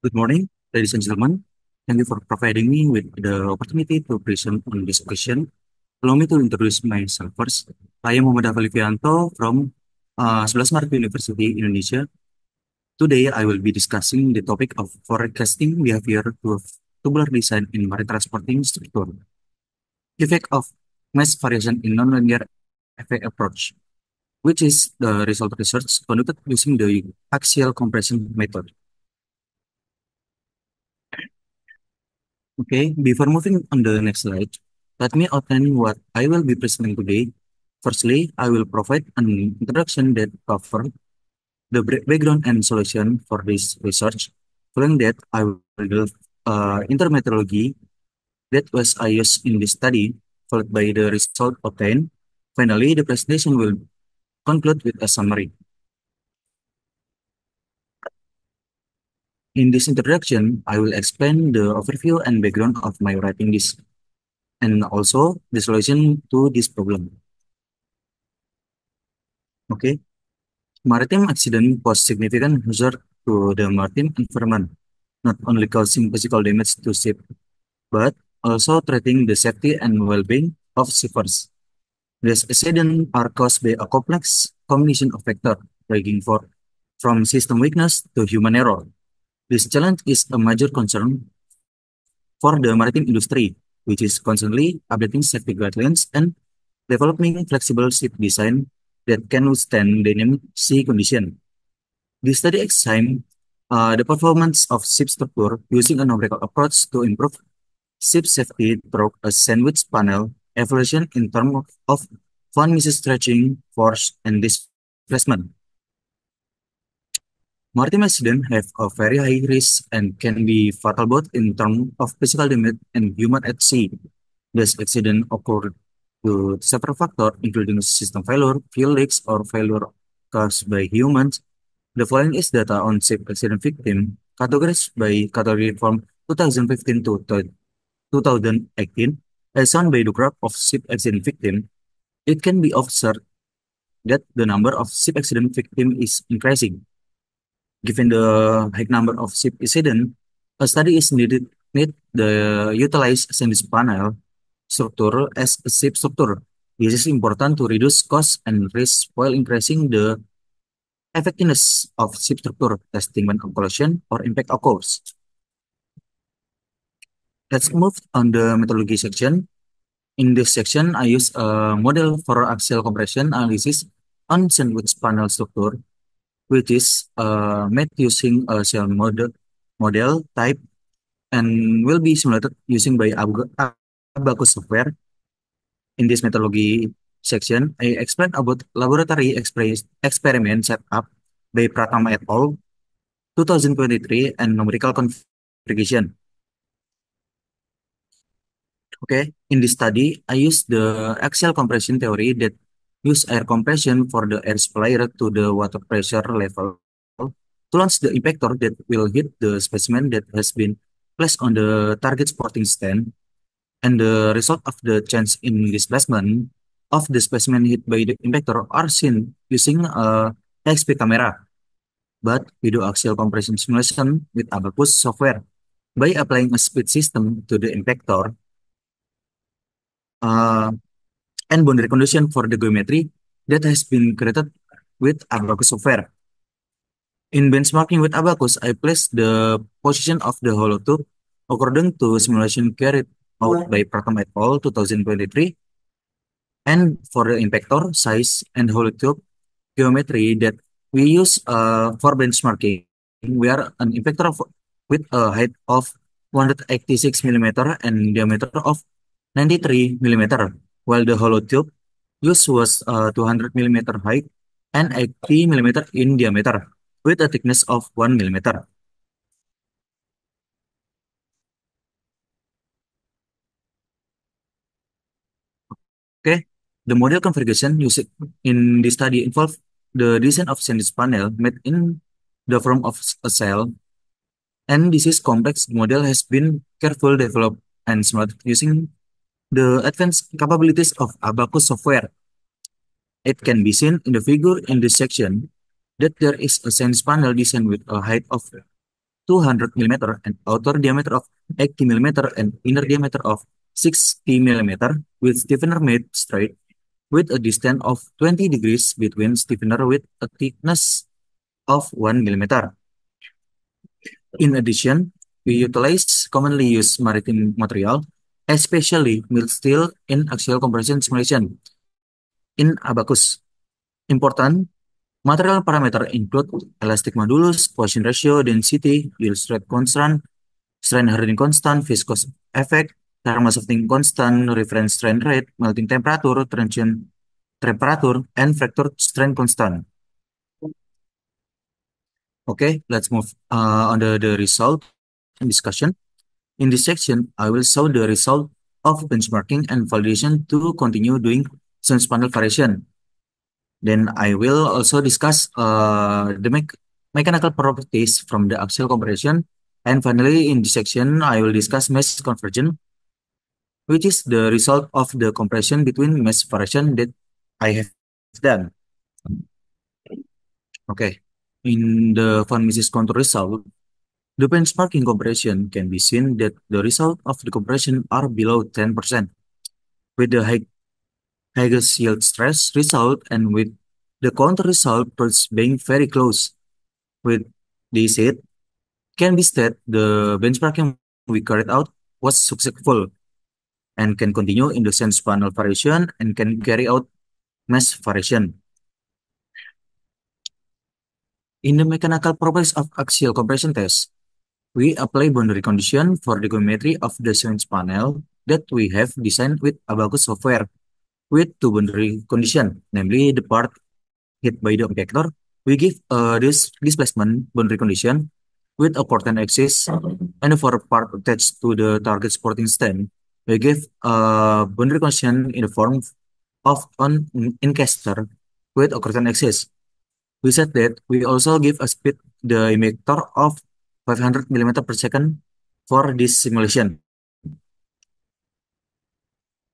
Good morning, ladies and gentlemen. Thank you for providing me with the opportunity to present on this question. Allow me to introduce myself first. I am Muhammad Afalifianto from 11 Maret University, Indonesia. Today, I will be discussing the topic of forecasting behavior to tubular design in marine transporting structure. Effect of mass variation in nonlinear FA approach, which is the result of research conducted using the axial compression method. Okay, before moving on the next slide, let me outline what I will be presenting today. Firstly, I will provide an introduction that covers the background and solution for this research. Following that, I will delve intermethodology that was I used in this study, followed by the result obtained. Finally, the presentation will conclude with a summary. In this introduction, I will explain the overview and background of my writing this and also the solution to this problem. Okay. Maritime accident pose significant hazard to the maritime environment, not only causing physical damage to ship, but also threatening the safety and well-being of shippers. These accidents are caused by a complex combination of factors, ranging from system weakness to human error. This challenge is a major concern for the maritime industry, which is constantly updating safety guidelines and developing flexible ship design that can withstand dynamic sea conditions. The study examined the performance of ship structure using a numerical approach to improve ship safety through a sandwich panel evaluation in terms of one misses stretching, force, and displacement. Maritime accidents have a very high risk and can be fatal both in terms of physical damage and human at sea. These accidents occur due to several factors, including system failure, fuel leaks, or failure caused by humans. The following is data on ship accident victim categories by category from 2015 to 2018. As shown by the graph of ship accident victim, it can be observed that the number of ship accident victim is increasing. Given the high number of ship accident, a study is needed need the utilize sandwich panel structure as a ship structure. This is important to reduce costs and risk while increasing the effectiveness of ship structure testing when a collision or impact occurs. Let's move on the methodology section. In this section, I use a model for axial compression analysis on sandwich panel structure, which is made using a shell model type and will be simulated using by Abacus software. In this methodology section, I explain about laboratory experiment setup by Pratama et al. 2023 and numerical configuration. Okay, in this study, I use the axial compression theory that use air compression for the air supply to the water pressure level to launch the impactor that will hit the specimen that has been placed on the target sporting stand. And the result of the change in displacement of the specimen hit by the impactor are seen using a XP camera, but we do axial compression simulation with Abacus software. By applying a speed system to the impactor, uh, and boundary condition for the geometry that has been created with Abacus software. In benchmarking with Abacus, I placed the position of the hollow tube according to simulation carried out by Pratham et al. 2023, and for the impactor size and hollow tube geometry that we use for benchmarking, we are an impactor with a height of 186 millimeter and diameter of 93 millimeter, while the hollow tube use was 200 millimeter height and 80 millimeter in diameter with a thickness of 1 millimeter. Okay, the model configuration used in this study involved the design of sandwich panel made in the form of a cell, and this is complex model has been carefully developed and smart using the advanced capabilities of Abacus software. It can be seen in the figure in this section that there is a sense panel designed with a height of 200 millimeter and outer diameter of 80 millimeter and inner diameter of 60 millimeter with stiffener made straight with a distance of 20 degrees between stiffener with a thickness of 1 millimeter. In addition, we utilize commonly used maritime material, especially mild steel in axial compression simulation in Abacus. Important material parameter include elastic modulus, Poisson ratio, density, yield strength constant, strain hardening constant, viscous effect, thermal softening constant, reference strain rate, melting temperature, transient temperature, and fracture strain constant. Okay, let's move on the result and discussion. In this section, I will show the result of benchmarking and validation to continue doing sense panel variation. Then I will also discuss the mechanical properties from the axial compression. And finally, in this section, I will discuss mesh conversion, which is the result of the compression between mesh variation that I have done. Okay. In the von Mises contour result, the benchmarking compression can be seen that the result of the compression are below 10%, with the highest yield stress result and with the counter result being very close. With this it can be said the benchmarking we carried out was successful and can continue in the sense panel variation and can carry out mesh variation. In the mechanical properties of axial compression test, we apply boundary condition for the geometry of the sense panel that we have designed with Abacus software with two boundary condition, namely the part hit by the vector. We give this displacement boundary condition with a portent axis and for a part attached to the target supporting stand. We give a boundary condition in the form of an encaster with a curtain axis. We said that we also give a speed the emitter of 500 millimeter per second for this simulation.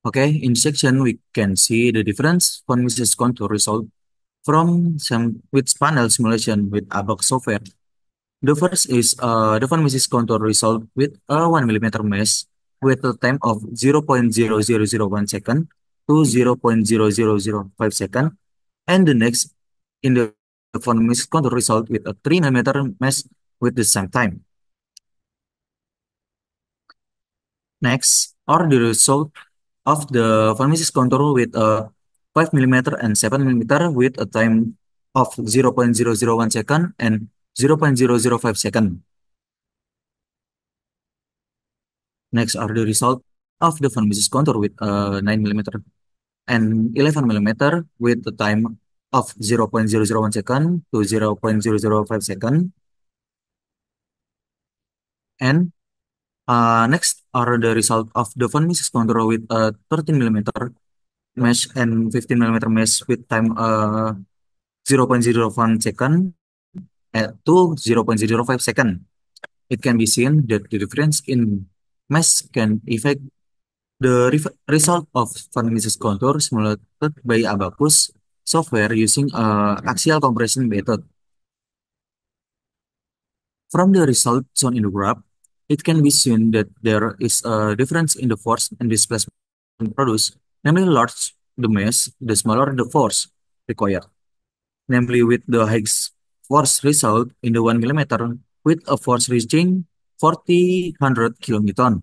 Okay, in this section we can see the difference von Mises contour result from some with panel simulation with ABAC software. The first is the von Mises contour result with a 1 millimeter mesh with a time of 0.0001 second to 0.0005 second, and the next in the von Mises contour result with a 3 millimeter mesh with the same time. Next are the result of the von Mises contour with a 5 millimeter and 7 millimeter with a time of 0.001 second and 0.005 second. Next are the result of the von Mises contour with 9 millimeter and 11 millimeter with a time of 0.001 second to 0.005 second. And next are the result of the von Mises contour with 13 millimeter mesh and 15 millimeter mesh with time 0.01 second to 0.05 second. It can be seen that the difference in mesh can affect the result of von Mises contour simulated by Abacus software using axial compression method. From the result shown in the graph, it can be seen that there is a difference in the force and displacement produced, namely large the mesh, the smaller the force required. Namely with the highest force result in the 1 millimeter with a force reaching 4000 kilonewton,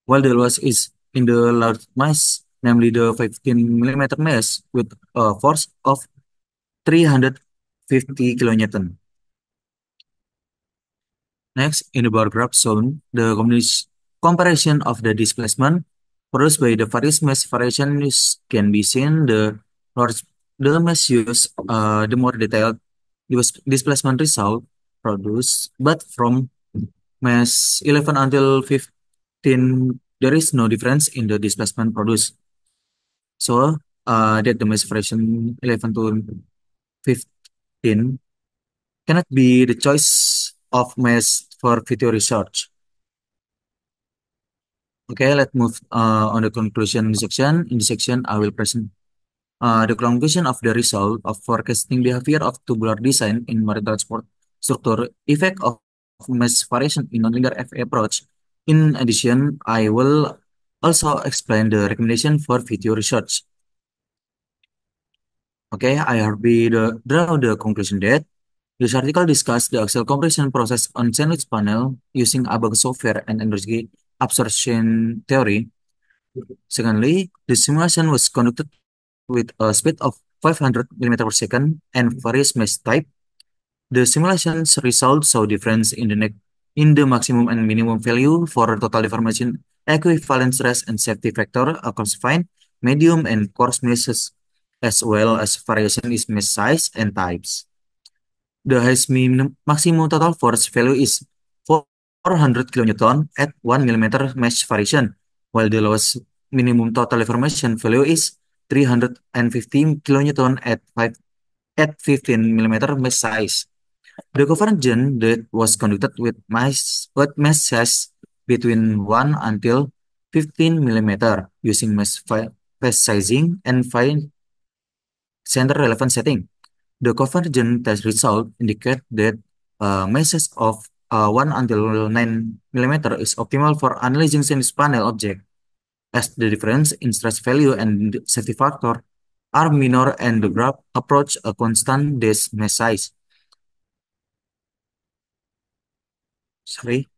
while the loss is in the large mesh, namely the 15 millimeter mesh with a force of 350 kilonewton. Next, in the bar graph shown, the comparison of the displacement produced by the various mesh variations can be seen. The large the mesh use the more detailed displacement result produced, but from mesh 11 until 15, there is no difference in the displacement produced. So that the mesh variation 11 to 15 cannot be the choice of mesh for future research. Okay, let's move on the conclusion section. In this section, I will present the conclusion of the result of forecasting behavior of tubular design in maritime transport structure, effect of mesh variation in nonlinear FA approach. In addition, I will also explain the recommendation for video research. Okay, I have draw the conclusion that this article discussed the axial compression process on sandwich panel using ABAC software and energy absorption theory. Secondly, the simulation was conducted with a speed of 500 millimeter per second and various mesh type. The simulation's results show difference in the maximum and minimum value for total deformation, equivalent stress and safety factor across fine, medium, and coarse meshes, as well as variation in mesh size and types. The highest maximum total force value is 400 kilonewton at 1 millimeter mesh variation, while the lowest minimum total deformation value is 315 kilonewton at 15 millimeter mesh size. The conversion that was conducted with mesh size between 1 until 15 millimeter using mesh sizing and fine center relevant setting. The convergent test result indicate that meshes of 1 until 9 millimeter is optimal for analyzing sinus panel object, as the difference in stress value and safety factor are minor and the graph approach a constant dash mesh size. Sorry.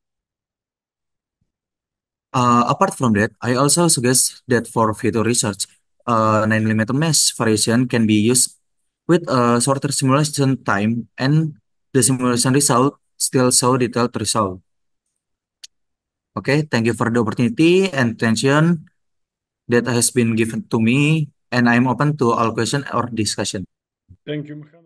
Apart from that, I also suggest that for future research, 9 millimeter mesh variation can be used with a shorter simulation time and the simulation result still show detailed result. Okay, thank you for the opportunity and attention that has been given to me, and I'm open to all question or discussion. Thank you, Mohammed.